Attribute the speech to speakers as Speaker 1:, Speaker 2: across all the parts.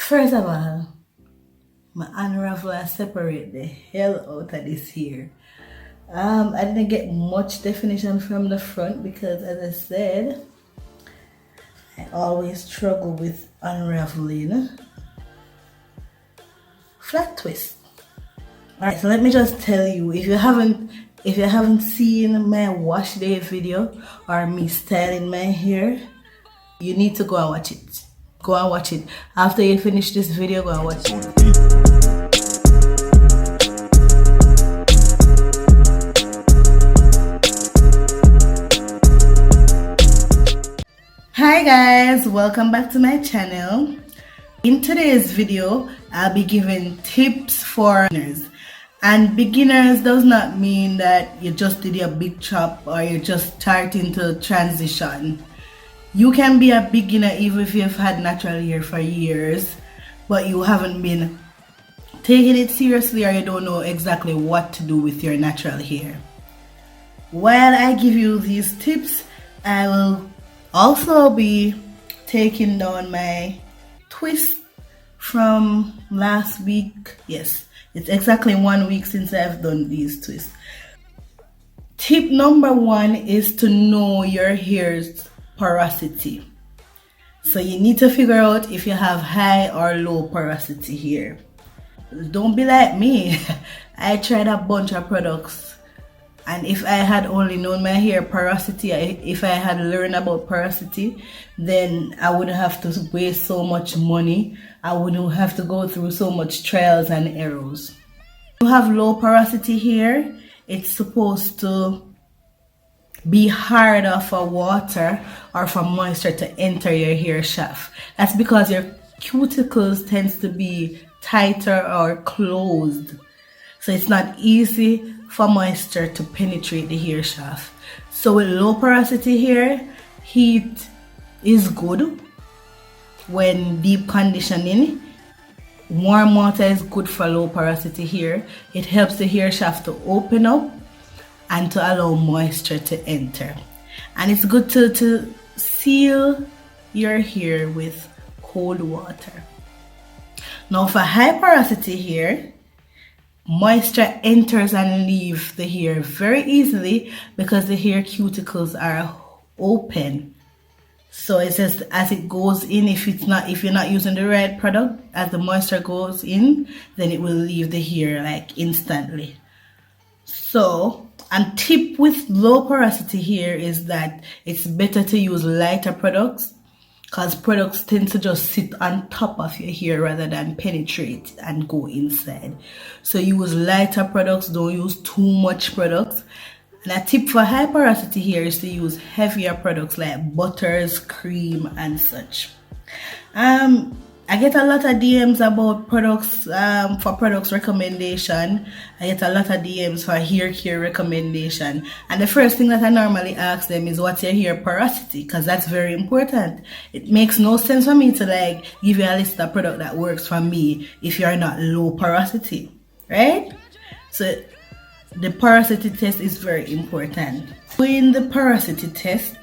Speaker 1: First of all, my unravel and separate the hell out of this hair. I didn't get much definition from the front because, as I said, I always struggle with unraveling. Flat twist. Alright, so let me just tell you, if you haven't seen my wash day video or me styling my hair, you need to go and watch it. Go and watch it. After you finish this video, go and watch it. Hi guys, welcome back to my channel. In today's video, I'll be giving tips for beginners. And beginners does not mean that you just did your big chop or you're just starting to transition. You can be a beginner even if you've had natural hair for years, but you haven't been taking it seriously or you don't know exactly what to do with your natural hair. While I give you these tips, I will also be taking down my twist from last week. Yes, it's exactly 1 week since I've done these twists. Tip number one is to know your hair's porosity. So you need to figure out if you have high or low porosity hair. Don't be like me. I tried a bunch of products, and if I had only known my hair porosity, if I had learned about porosity, then I wouldn't have to waste so much money. I wouldn't have to go through so much trials and errors. If you have low porosity hair, it's supposed to be harder for water or for moisture to enter your hair shaft. That's because your cuticles tends to be tighter or closed. So it's not easy for moisture to penetrate the hair shaft. So with low porosity hair, heat is good when deep conditioning. Warm water is good for low porosity hair. It helps the hair shaft to open up and to allow moisture to enter. And it's good to seal your hair with cold water. Now for high porosity hair, moisture enters and leaves the hair very easily because the hair cuticles are open. So it says as it goes in, if you're not using the right product, as the moisture goes in, then it will leave the hair like instantly. So, and tip with low porosity hair is that it's better to use lighter products, because products tend to just sit on top of your hair rather than penetrate and go inside. So use lighter products, don't use too much products. And a tip for high porosity hair is to use heavier products like butters, cream and such. I get a lot of DMs about products, for products recommendation. I get a lot of DMs for hair care recommendation. And the first thing that I normally ask them is what's your hair porosity, because that's very important. It makes no sense for me to like give you a list of product that works for me if you're not low porosity, right? So the porosity test is very important. Doing the porosity test,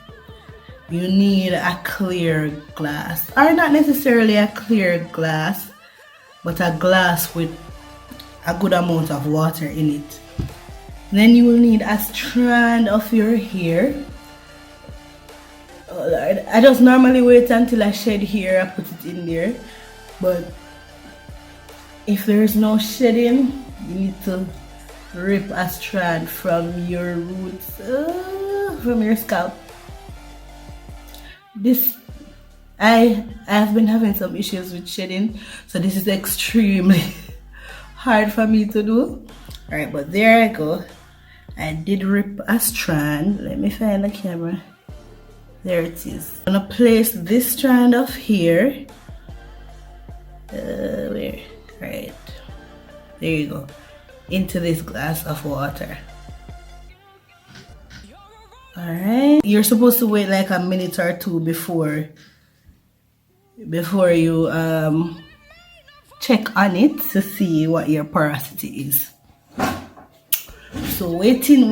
Speaker 1: you need a clear glass, or not necessarily a clear glass, but a glass with a good amount of water in it. Then you will need a strand of your hair. Oh Lord, I just normally wait until I shed hair, I put it in there. But if there is no shedding, you need to rip a strand from your roots, from your scalp. I have been having some issues with shedding, so this is extremely hard for me to do. Alright, but there I go. I did rip a strand. Let me find the camera. There it is. I'm gonna place this strand of hair. Where? Right. There you go. Into this glass of water. Alright, you're supposed to wait like a minute or two before you check on it to see what your porosity is. So waiting.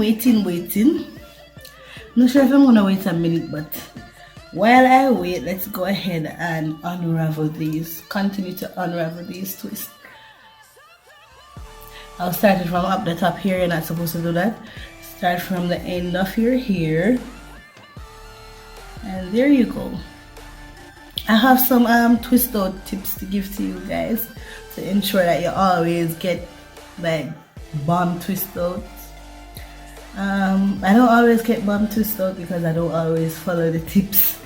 Speaker 1: Not sure if I'm gonna wait a minute, but While I wait, let's go ahead and unravel these. Continue to unravel these twists. I'll start it from up the top here. You're not supposed to do that. Start from the end of your hair. And there you go. I have some twist out tips to give to you guys to ensure that you always get like bomb twist outs. I don't always get bomb twist out because I don't always follow the tips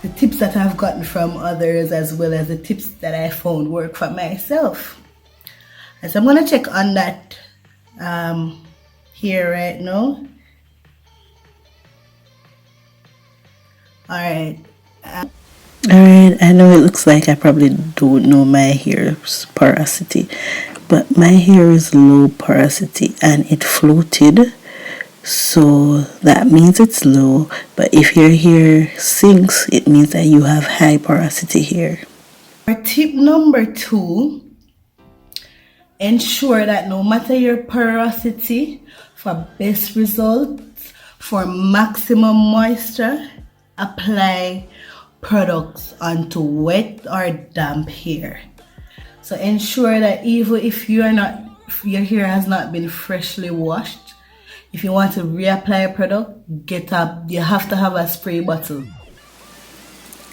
Speaker 1: that I've gotten from others, as well as the tips that I found work for myself. And so I'm gonna check on that here right now. Alright, I know it looks like I probably don't know my hair's porosity, but my hair is low porosity and it floated, so that means it's low. But if your hair sinks, it means that you have high porosity hair. For tip number 2, ensure that no matter your porosity, for best results, for maximum moisture, apply products onto wet or damp hair. So ensure that even if your hair has not been freshly washed, if you want to reapply a product, you have to have a spray bottle.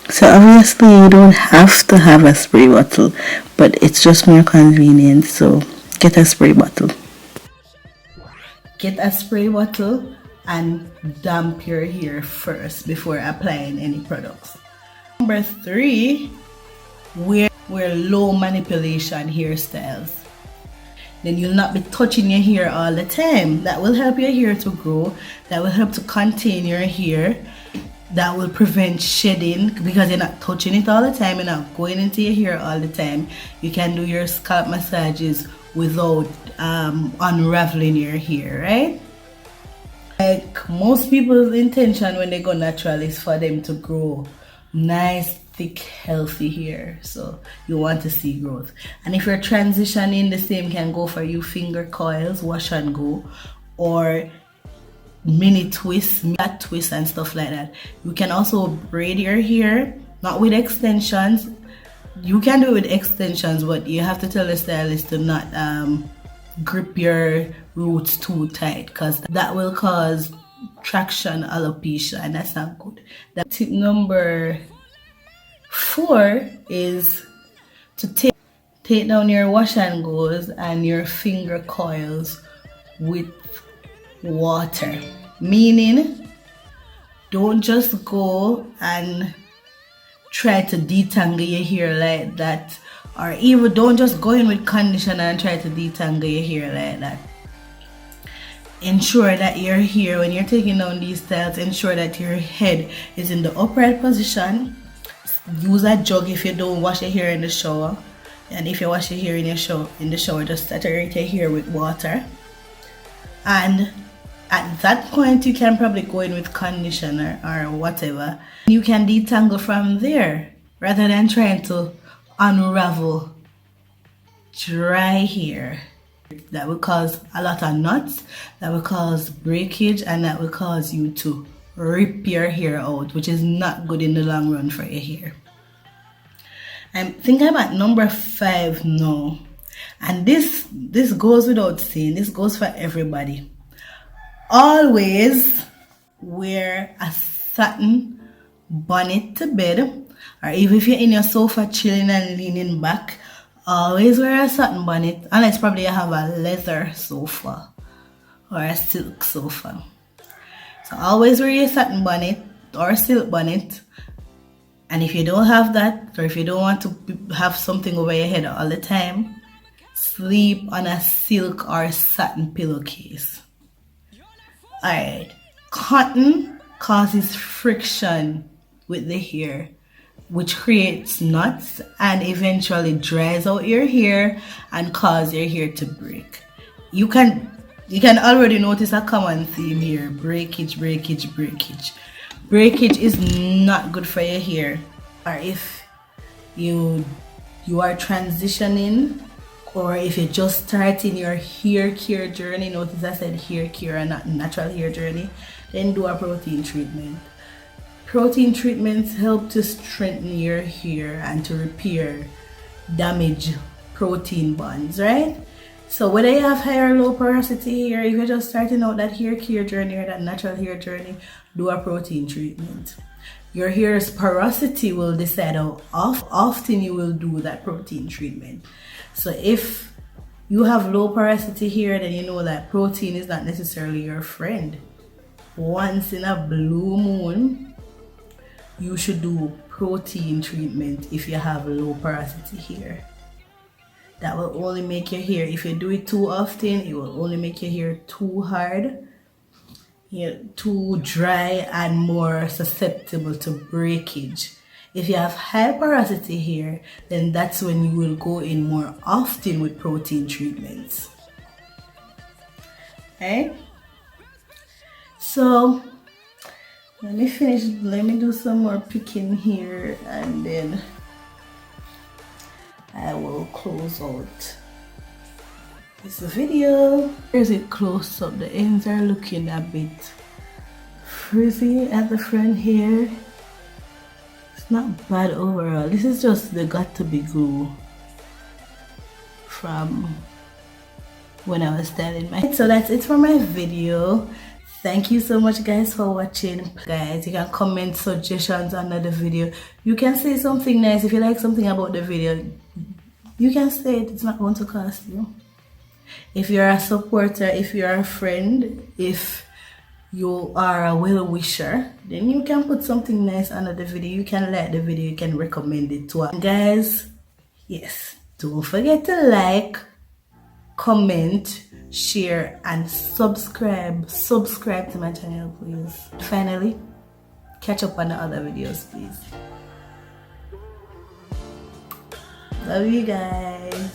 Speaker 1: So obviously you don't have to have a spray bottle, but it's just more convenient, so get a spray bottle. Get a spray bottle and damp your hair first before applying any products. Number 3, wear low manipulation hairstyles. Then you'll not be touching your hair all the time. That will help your hair to grow. That will help to contain your hair. That will prevent shedding because you're not touching it all the time. You're not going into your hair all the time. You can do your scalp massages without unraveling your hair, right? Like most people's intention when they go natural is for them to grow nice, thick, healthy hair. So you want to see growth. And if you're transitioning, the same can go for you finger coils, wash and go, or mini twists, and stuff like that. You can also braid your hair, not with extensions. You can do it with extensions, but you have to tell the stylist to not grip your roots too tight, because that will cause traction alopecia, and that's not good. Tip number 4 is to take down your wash and goes and your finger coils with water. Meaning, don't just go and try to detangle your hair like that, or even don't just go in with conditioner and try to detangle your hair like that. Ensure that your hair, when you're taking down these styles, ensure that your head is in the upright position. Use a jug if you don't wash your hair in the shower, and if you wash your hair in the shower, just saturate your hair with water. And at that point, you can probably go in with conditioner or whatever. You can detangle from there rather than trying to unravel dry hair. That will cause a lot of knots, that will cause breakage, and that will cause you to rip your hair out, which is not good in the long run for your hair. I think I'm at number 5 now, and this goes without saying. This goes for everybody. Always wear a satin bonnet to bed, or even if you're in your sofa chilling and leaning back, always wear a satin bonnet, unless probably you have a leather sofa or a silk sofa. So always wear your satin bonnet or silk bonnet. And if you don't have that, or if you don't want to have something over your head all the time, sleep on a silk or satin pillowcase. Alright, cotton causes friction with the hair, which creates knots and eventually dries out your hair and cause your hair to break. You can already notice a common theme here: breakage, breakage, breakage. Breakage is not good for your hair. Or if you are transitioning, or if you're just starting your hair care journey, notice I said hair care and not natural hair journey, then do a protein treatment. Protein treatments help to strengthen your hair and to repair damaged protein bonds, right? So whether you have high or low porosity hair, if you're just starting out that hair care journey or that natural hair journey, do a protein treatment. Your hair's porosity will decide how often you will do that protein treatment. So if you have low porosity hair, then you know that protein is not necessarily your friend. Once in a blue moon, you should do protein treatment if you have low porosity hair. That will only make your hair, if you do it too often, it will only make your hair too hard, too dry, and more susceptible to breakage. If you have high porosity hair, then that's when you will go in more often with protein treatments. Okay? So let me do some more picking here, and then I will close out this video. Here's it close up. The ends are looking a bit frizzy at the front here. It's not bad overall. This is just the got to be glue from when I was styling my. So that's it for my video. Thank you so much guys for watching. Guys, you can comment suggestions under the video. You can say something nice. If you like something about the video, you can say it. It's not going to cost you. If you're a supporter, if you're a friend, if you are a well-wisher, then you can put something nice under the video. You can like the video, you can recommend it to us. Guys, yes, don't forget to like, comment, share, and subscribe to my channel, please. Finally, catch up on the other videos, please. Love you guys.